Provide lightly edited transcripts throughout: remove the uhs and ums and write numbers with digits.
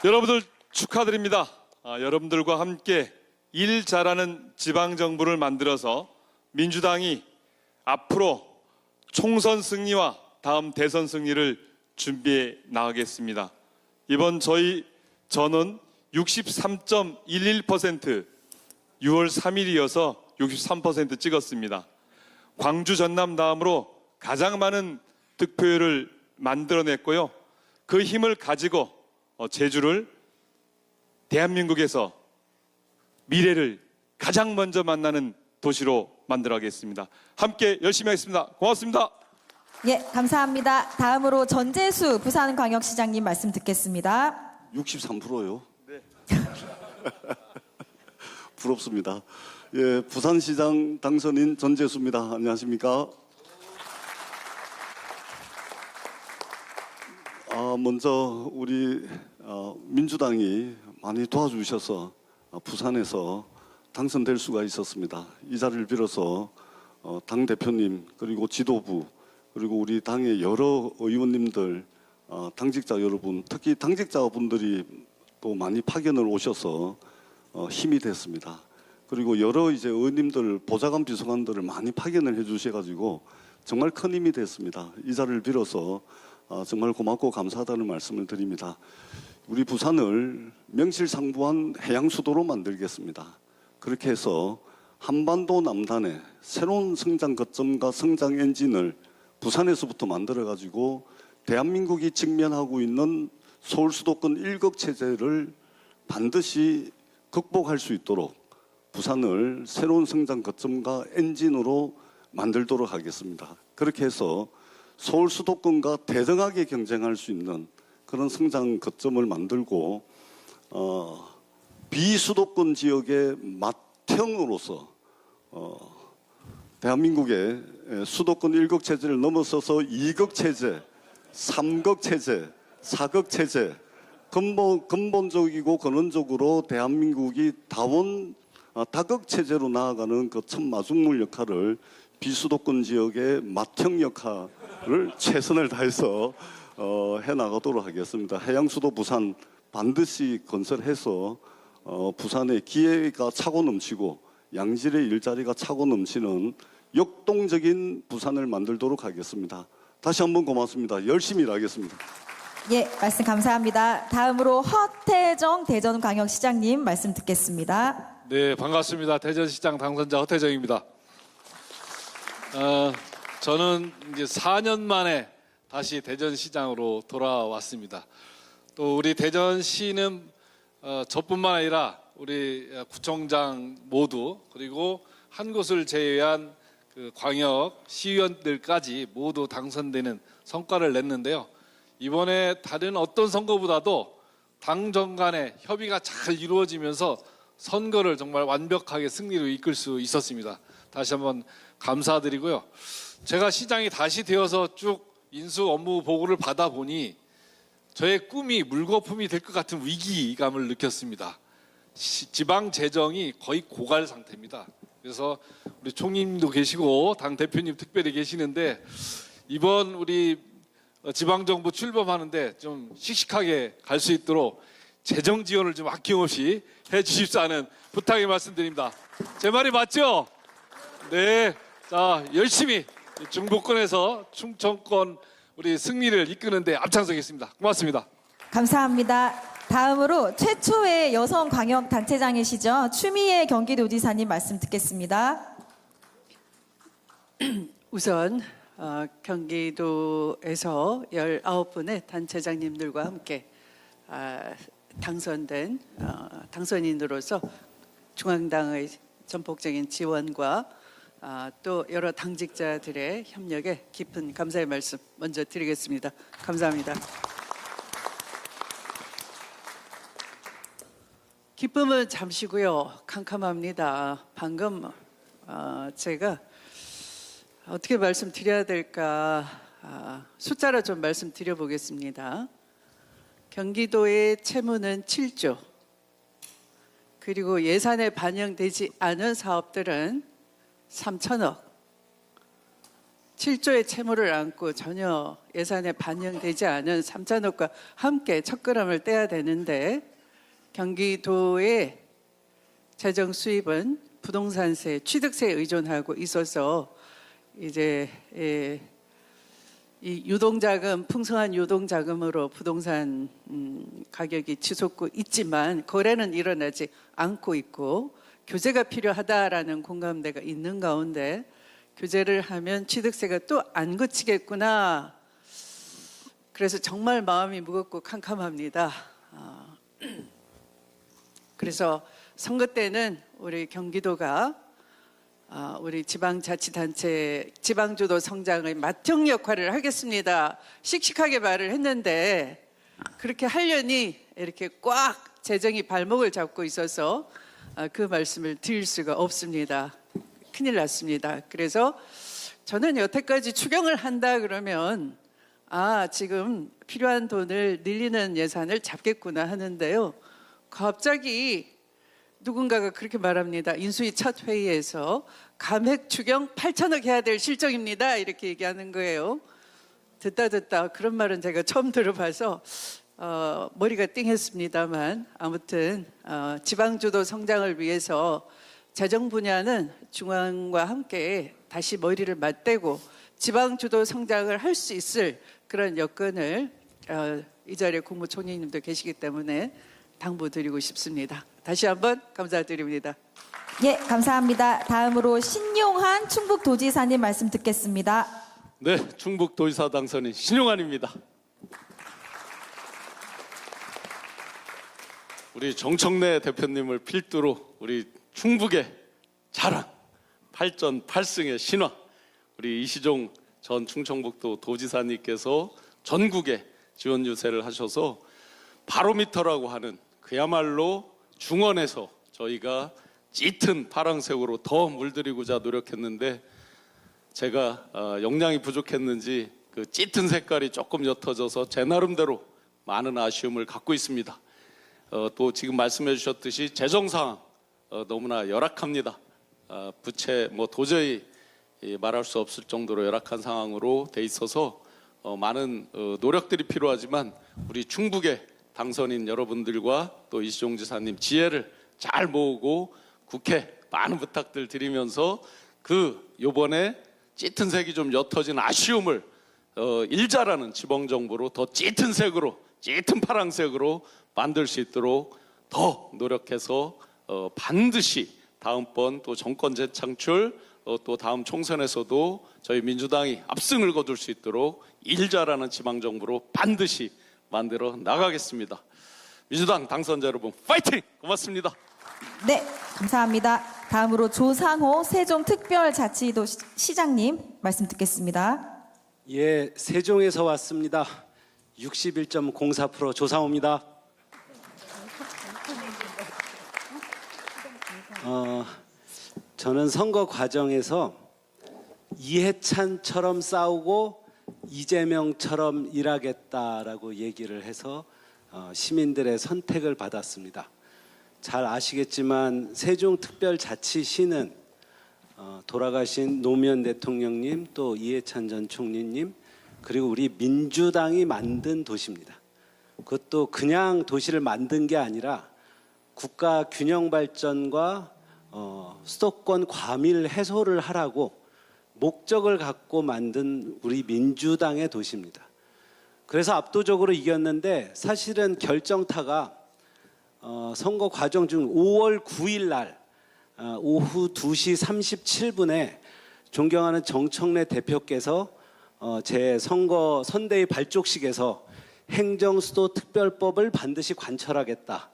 여러분들 축하드립니다. 여러분들과 함께 일 잘하는 지방정부를 만들어서 민주당이 앞으로 총선 승리와 다음 대선 승리를 준비해 나가겠습니다. 이번 저는 63.11%, 6월 3일이어서 63% 찍었습니다. 광주 전남 다음으로 가장 많은 득표율을 만들어냈고요. 그 힘을 가지고 제주를 대한민국에서 미래를 가장 먼저 만나는 도시로 만들어가겠습니다. 함께 열심히 하겠습니다. 고맙습니다. 예, 감사합니다. 다음으로 전재수 부산광역시장님 말씀 듣겠습니다. 63%요? 네. 부럽습니다. 예, 부산시장 당선인 전재수입니다. 안녕하십니까? 먼저 우리 민주당이 많이 도와주셔서 부산에서 당선될 수가 있었습니다. 이 자리를 빌어서 당 대표님 그리고 지도부 그리고 우리 당의 여러 의원님들, 당직자 여러분, 특히 당직자분들이 또 많이 파견을 오셔서 힘이 됐습니다. 그리고 여러 이제 의원님들, 보좌관, 비서관들을 많이 파견을 해주셔가지고 정말 큰 힘이 됐습니다. 이 자리를 빌어서 정말 고맙고 감사하다는 말씀을 드립니다. 우리 부산을 명실상부한 해양 수도로 만들겠습니다. 그렇게 해서 한반도 남단에 새로운 성장 거점과 성장 엔진을 부산에서부터 만들어가지고 대한민국이 직면하고 있는 서울 수도권 일극 체제를 반드시 극복할 수 있도록 부산을 새로운 성장 거점과 엔진으로 만들도록 하겠습니다. 그렇게 해서 서울 수도권과 대등하게 경쟁할 수 있는 그런 성장 거점을 만들고 비수도권 지역의 맏형으로서 대한민국의 수도권 1극 체제를 넘어서서 2극 체제, 3극 체제, 4극 체제 근본적이고 근원적으로 대한민국이 다극 체제로 나아가는 그 첫 마중물 역할을 비수도권 지역의 맏형 역할을 최선을 다해서 해나가도록 하겠습니다. 해양수도 부산 반드시 건설해서 부산의 기회가 차고 넘치고 양질의 일자리가 차고 넘치는 역동적인 부산을 만들도록 하겠습니다. 다시 한번 고맙습니다. 열심히 일하겠습니다. 예, 말씀 감사합니다. 다음으로 허태정 대전광역시장님 말씀 듣겠습니다. 네, 반갑습니다. 대전시장 당선자 허태정입니다. 저는 이제 4년 만에 다시 대전시장으로 돌아왔습니다. 또 우리 대전시는 저뿐만 아니라 우리 구청장 모두 그리고 한 곳을 제외한 그 광역 시의원들까지 모두 당선되는 성과를 냈는데요. 이번에 다른 어떤 선거보다도 당정 간의 협의가 잘 이루어지면서 선거를 정말 완벽하게 승리로 이끌 수 있었습니다. 다시 한번 감사드리고요. 제가 시장이 다시 되어서 쭉 인수 업무 보고를 받아보니 저의 꿈이 물거품이 될 것 같은 위기감을 느꼈습니다. 지방 재정이 거의 고갈 상태입니다. 그래서 우리 총리님도 계시고 당 대표님 특별히 계시는데 이번 우리 지방정부 출범하는데 좀 씩씩하게 갈 수 있도록 재정 지원을 좀 아낌없이 해주십사 하는 부탁의 말씀드립니다. 제 말이 맞죠? 네, 자 열심히 중부권에서 충청권 우리 승리를 이끄는데 앞장서겠습니다. 고맙습니다. 감사합니다. 다음으로 최초의 여성 광역 단체장이시죠. 추미애 경기도지사님 말씀 듣겠습니다. 우선 경기도에서 19분의 단체장님들과 함께 당선된 당선인으로서 중앙당의 전폭적인 지원과 또 여러 당직자들의 협력에 깊은 감사의 말씀 먼저 드리겠습니다. 감사합니다. 기쁨은 잠시고요. 캄캄합니다. 방금 제가 어떻게 말씀드려야 될까 숫자로 좀 말씀드려 보겠습니다. 경기도의 채무는 7조, 그리고 예산에 반영되지 않은 사업들은 3천억, 7조의 채무를 안고 전혀 예산에 반영되지 않은 3차업과 함께 첫 걸음을 떼야 되는데 경기도의 재정 수입은 부동산세, 취득세에 의존하고 있어서 이제 이 유동자금, 풍성한 유동자금으로 부동산 가격이 치솟고 있지만 거래는 일어나지 않고 있고 규제가 필요하다라는 공감대가 있는 가운데 규제를 하면 취득세가 또 안 그치겠구나. 그래서 정말 마음이 무겁고 캄캄합니다. 그래서 선거 때는 우리 경기도가 우리 지방자치단체 지방주도 성장의 맏형 역할을 하겠습니다. 씩씩하게 말을 했는데 그렇게 하려니 이렇게 꽉 재정이 발목을 잡고 있어서 그 말씀을 드릴 수가 없습니다. 큰일 났습니다. 그래서 저는 여태까지 추경을 한다 그러면 지금 필요한 돈을 늘리는 예산을 잡겠구나 하는데요. 갑자기 누군가가 그렇게 말합니다. 인수위 첫 회의에서 감액 추경 8천억 해야 될 실정입니다. 이렇게 얘기하는 거예요. 듣다 그런 말은 제가 처음 들어봐서 머리가 띵했습니다만 아무튼 지방주도 성장을 위해서 재정 분야는 중앙과 함께 다시 머리를 맞대고 지방주도 성장을 할 수 있을 그런 여건을 이 자리에 국무총리님도 계시기 때문에 당부드리고 싶습니다. 다시 한번 감사드립니다. 예, 감사합니다. 다음으로 신용한 충북도지사님 말씀 듣겠습니다. 네, 충북도지사 당선인 신용환입니다. 우리 정청래 대표님을 필두로 우리 충북의 자랑, 8전 8승의 신화, 우리 이시종 전 충청북도 도지사님께서 전국에 지원 유세를 하셔서 바로미터라고 하는 그야말로 중원에서 저희가 짙은 파랑색으로 더 물들이고자 노력했는데 제가 역량이 부족했는지 그 짙은 색깔이 조금 옅어져서 제 나름대로 많은 아쉬움을 갖고 있습니다. 또 지금 말씀해 주셨듯이 재정 상황 너무나 열악합니다. 부채 도저히 말할 수 없을 정도로 열악한 상황으로 돼 있어서 많은 노력들이 필요하지만 우리 충북의 당선인 여러분들과 또 이시종 지사님 지혜를 잘 모으고 국회 많은 부탁들 드리면서 요번에 짙은 색이 좀 옅어진 아쉬움을 일자라는 지방정부로 더 짙은 색으로 짙은 파랑색으로 만들 수 있도록 더 노력해서 반드시 다음번 또 정권 재창출 또 다음 총선에서도 저희 민주당이 압승을 거둘 수 있도록 일자라는 지방정부로 반드시 만들어 나가겠습니다. 민주당 당선자 여러분 파이팅! 고맙습니다. 네, 감사합니다. 다음으로 조상호 세종특별자치도시장님 말씀 듣겠습니다. 예, 세종에서 왔습니다. 61.04% 조상호입니다. 저는 선거 과정에서 이해찬처럼 싸우고 이재명처럼 일하겠다라고 얘기를 해서 시민들의 선택을 받았습니다. 잘 아시겠지만 세종특별자치시는 돌아가신 노무현 대통령님 또 이해찬 전 총리님 그리고 우리 민주당이 만든 도시입니다. 그것도 그냥 도시를 만든 게 아니라 국가 균형 발전과 수도권 과밀 해소를 하라고 목적을 갖고 만든 우리 민주당의 도시입니다. 그래서 압도적으로 이겼는데 사실은 결정타가 선거 과정 중 5월 9일 날 오후 2시 37분에 존경하는 정청래 대표께서 제 선거 선대위 발족식에서 행정수도특별법을 반드시 관철하겠다.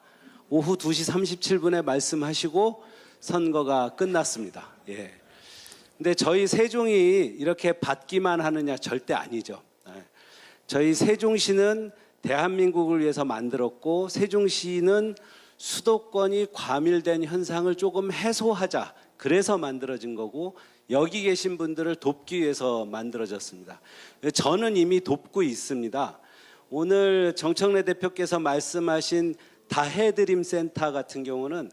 오후 2시 37분에 말씀하시고 선거가 끝났습니다. 예. 근데 저희 세종이 이렇게 받기만 하느냐 절대 아니죠. 저희 세종시는 대한민국을 위해서 만들었고 세종시는 수도권이 과밀된 현상을 조금 해소하자 그래서 만들어진 거고 여기 계신 분들을 돕기 위해서 만들어졌습니다. 저는 이미 돕고 있습니다. 오늘 정청래 대표께서 말씀하신 다해드림 센터 같은 경우는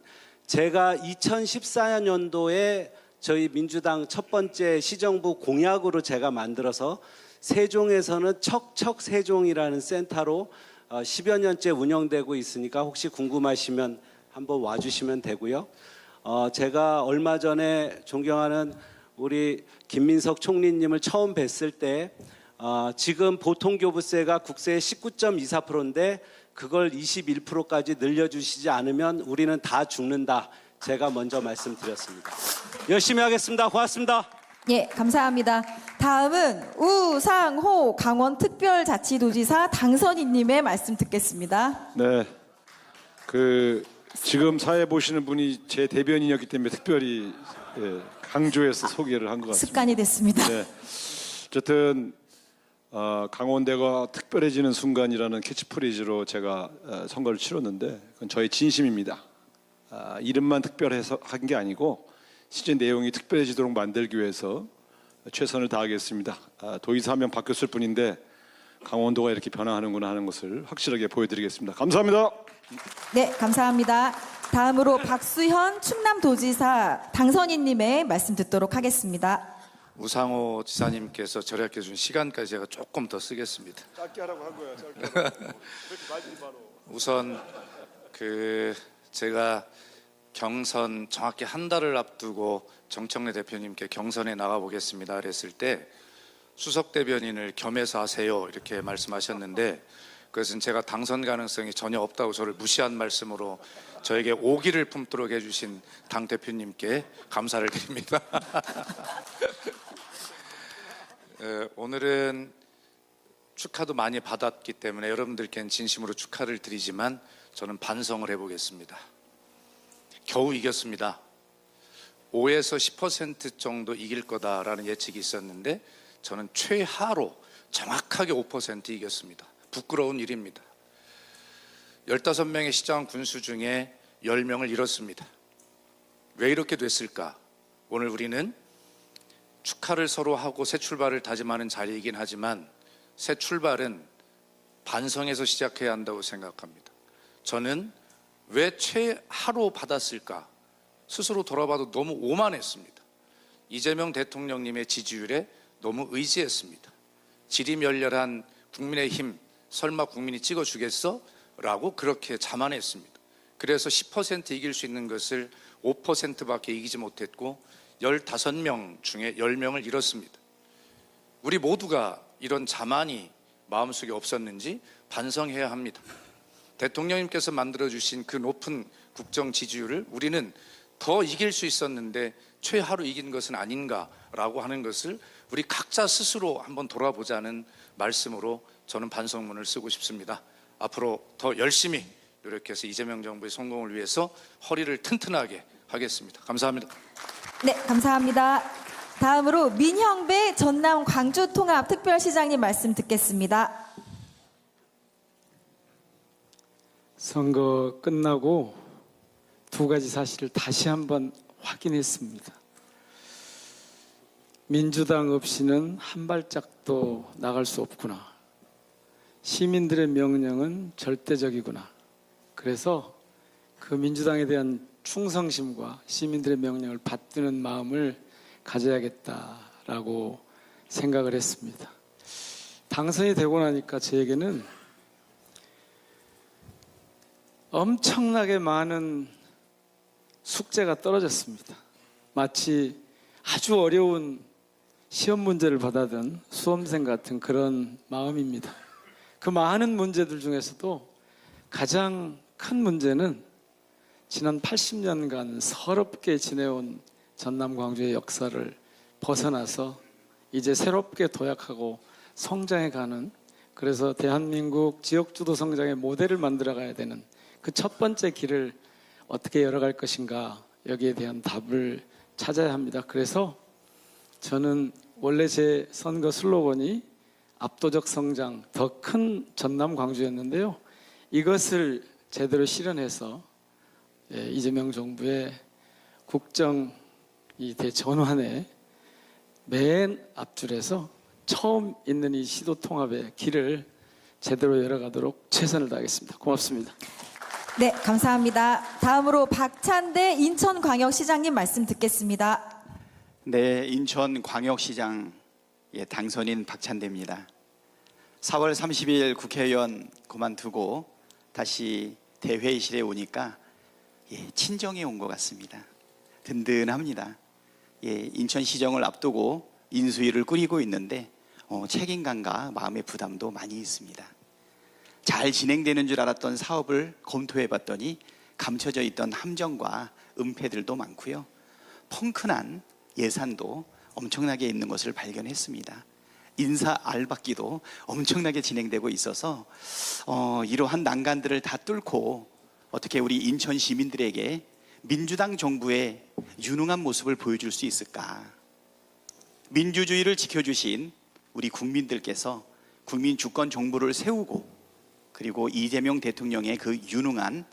제가 2014년도에 저희 민주당 첫 번째 시정부 공약으로 제가 만들어서 세종에서는 척척 세종이라는 센터로 10여 년째 운영되고 있으니까 혹시 궁금하시면 한번 와주시면 되고요. 제가 얼마 전에 존경하는 우리 김민석 총리님을 처음 뵀을 때 지금 보통교부세가 국세의 19.24%인데 그걸 21%까지 늘려주시지 않으면 우리는 다 죽는다. 제가 먼저 말씀드렸습니다. 열심히 하겠습니다. 고맙습니다. 예, 감사합니다. 다음은 우상호 강원특별자치도지사 당선인님의 말씀 듣겠습니다. 네, 지금 사회 보시는 분이 제 대변인이었기 때문에 특별히 강조해서 소개를 한 것 같습니다. 습관이 됐습니다. 네, 어쨌든 강원대가 특별해지는 순간이라는 캐치프레이즈로 제가 선거를 치렀는데 그건 저의 진심입니다. 이름만 특별해서 한 게 아니고 실제 내용이 특별해지도록 만들기 위해서 최선을 다하겠습니다. 도의사 한 명 바뀌었을 뿐인데 강원도가 이렇게 변화하는구나 하는 것을 확실하게 보여드리겠습니다. 감사합니다. 네, 감사합니다. 다음으로 박수현 충남도지사 당선인님의 말씀 듣도록 하겠습니다. 우상호 지사님께서 절약해 준 시간까지 제가 조금 더 쓰겠습니다. 짧게 하라고 한 거예요. 짧게. 우선 제가 경선 정확히 한 달을 앞두고 정청래 대표님께 경선에 나가 보겠습니다 그랬을 때 수석 대변인을 겸해서 하세요 이렇게 말씀하셨는데 그것은 제가 당선 가능성이 전혀 없다고 저를 무시한 말씀으로 저에게 오기를 품도록 해주신 당 대표님께 감사를 드립니다. 오늘은 축하도 많이 받았기 때문에 여러분들께는 진심으로 축하를 드리지만 저는 반성을 해보겠습니다. 겨우 이겼습니다. 5에서 10% 정도 이길 거다라는 예측이 있었는데 저는 최하로 정확하게 5% 이겼습니다. 부끄러운 일입니다. 15명의 시장 군수 중에 10명을 잃었습니다. 왜 이렇게 됐을까? 오늘 우리는 축하를 서로 하고 새 출발을 다짐하는 자리이긴 하지만 새 출발은 반성에서 시작해야 한다고 생각합니다. 저는 왜 최하로 받았을까? 스스로 돌아봐도 너무 오만했습니다. 이재명 대통령님의 지지율에 너무 의지했습니다. 지리멸렬한 국민의힘 설마 국민이 찍어주겠어? 라고 그렇게 자만했습니다. 그래서 10% 이길 수 있는 것을 5%밖에 이기지 못했고 15명 중에 10명을 잃었습니다. 우리 모두가 이런 자만이 마음속에 없었는지 반성해야 합니다. 대통령님께서 만들어주신 그 높은 국정 지지율을 우리는 더 이길 수 있었는데 최하로 이긴 것은 아닌가라고 하는 것을 우리 각자 스스로 한번 돌아보자는 말씀으로 저는 반성문을 쓰고 싶습니다. 앞으로 더 열심히 노력해서 이재명 정부의 성공을 위해서 허리를 튼튼하게 하겠습니다. 감사합니다. 네, 감사합니다. 다음으로 민형배 전남 광주 통합 특별시장님 말씀 듣겠습니다. 선거 끝나고 두 가지 사실을 다시 한번 확인했습니다. 민주당 없이는 한 발짝도 나갈 수 없구나. 시민들의 명령은 절대적이구나. 그래서 그 민주당에 대한 충성심과 시민들의 명령을 받드는 마음을 가져야겠다라고 생각을 했습니다. 당선이 되고 나니까 저에게는 엄청나게 많은 숙제가 떨어졌습니다. 마치 아주 어려운 시험 문제를 받아든 수험생 같은 그런 마음입니다. 그 많은 문제들 중에서도 가장 큰 문제는 지난 80년간 서럽게 지내온 전남 광주의 역사를 벗어나서 이제 새롭게 도약하고 성장해가는, 그래서 대한민국 지역주도 성장의 모델을 만들어가야 되는 그 첫 번째 길을 어떻게 열어갈 것인가, 여기에 대한 답을 찾아야 합니다. 그래서 저는 원래 제 선거 슬로건이 압도적 성장, 더 큰 전남 광주였는데요. 이것을 제대로 실현해서 이재명 정부의 국정 이 대전환의 맨 앞줄에서 처음 있는 이 시도 통합의 길을 제대로 열어가도록 최선을 다하겠습니다. 고맙습니다. 네, 감사합니다. 다음으로 박찬대 인천광역시장님 말씀 듣겠습니다. 네, 인천광역시장 당선인 박찬대입니다. 4월 30일 국회의원 그만두고 다시 대회의실에 오니까 친정에 온 것 같습니다. 든든합니다. 인천시정을 앞두고 인수위를 꾸리고 있는데 책임감과 마음의 부담도 많이 있습니다. 잘 진행되는 줄 알았던 사업을 검토해 봤더니 감춰져 있던 함정과 은폐들도 많고요. 펑크난 예산도 엄청나게 있는 것을 발견했습니다. 인사 알박기도 엄청나게 진행되고 있어서 이러한 난관들을 다 뚫고 어떻게 우리 인천 시민들에게 민주당 정부의 유능한 모습을 보여줄 수 있을까? 민주주의를 지켜주신 우리 국민들께서 국민 주권 정부를 세우고 그리고 이재명 대통령의 그 유능한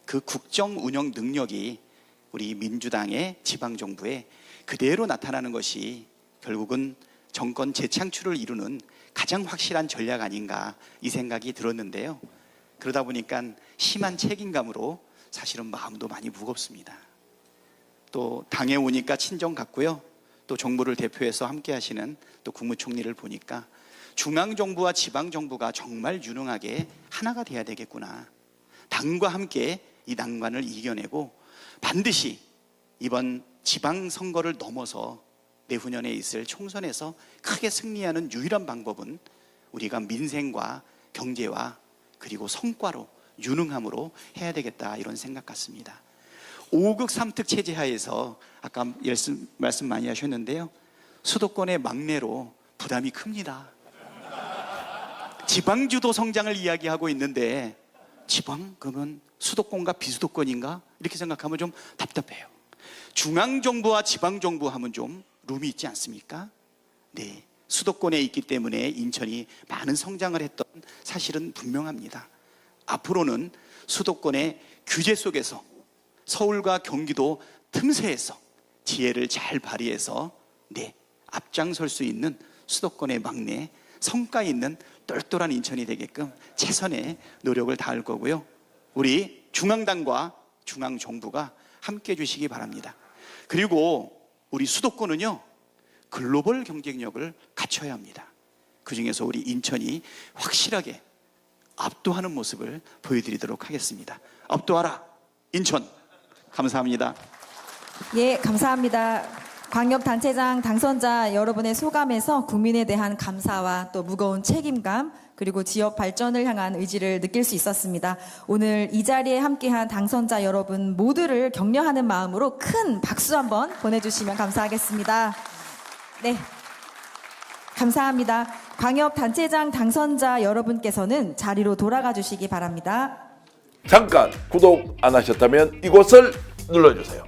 그 국정 운영 능력이 우리 민주당의 지방정부에 그대로 나타나는 것이 결국은 정권 재창출을 이루는 가장 확실한 전략 아닌가 이 생각이 들었는데요. 그러다 보니까 심한 책임감으로 사실은 마음도 많이 무겁습니다. 또 당에 오니까 친정 같고요. 또 정부를 대표해서 함께 하시는 또 국무총리를 보니까 중앙정부와 지방정부가 정말 유능하게 하나가 돼야 되겠구나. 당과 함께 이 난관을 이겨내고 반드시 이번 지방선거를 넘어서 내후년에 있을 총선에서 크게 승리하는 유일한 방법은 우리가 민생과 경제와 그리고 성과로 유능함으로 해야 되겠다 이런 생각 같습니다. 5극 3특 체제 하에서 아까 말씀 많이 하셨는데요. 수도권의 막내로 부담이 큽니다. 지방주도 성장을 이야기하고 있는데 지방 그러면 수도권과 비수도권인가? 이렇게 생각하면 좀 답답해요. 중앙정부와 지방정부 하면 좀 룸이 있지 않습니까? 네, 수도권에 있기 때문에 인천이 많은 성장을 했던 사실은 분명합니다. 앞으로는 수도권의 규제 속에서 서울과 경기도 틈새에서 지혜를 잘 발휘해서 앞장설 수 있는 수도권의 막내, 성과 있는 똘똘한 인천이 되게끔 최선의 노력을 다할 거고요. 우리 중앙당과 중앙정부가 함께 해주시기 바랍니다. 그리고 우리 수도권은요, 글로벌 경쟁력을 갖춰야 합니다. 그중에서 우리 인천이 확실하게 압도하는 모습을 보여드리도록 하겠습니다. 압도하라 인천. 감사합니다. 예, 감사합니다. 광역단체장 당선자 여러분의 소감에서 국민에 대한 감사와 또 무거운 책임감 그리고 지역 발전을 향한 의지를 느낄 수 있었습니다. 오늘 이 자리에 함께한 당선자 여러분 모두를 격려하는 마음으로 큰 박수 한번 보내주시면 감사하겠습니다. 네, 감사합니다. 광역단체장 당선자 여러분께서는 자리로 돌아가 주시기 바랍니다. 잠깐 구독 안 하셨다면 이곳을 눌러주세요.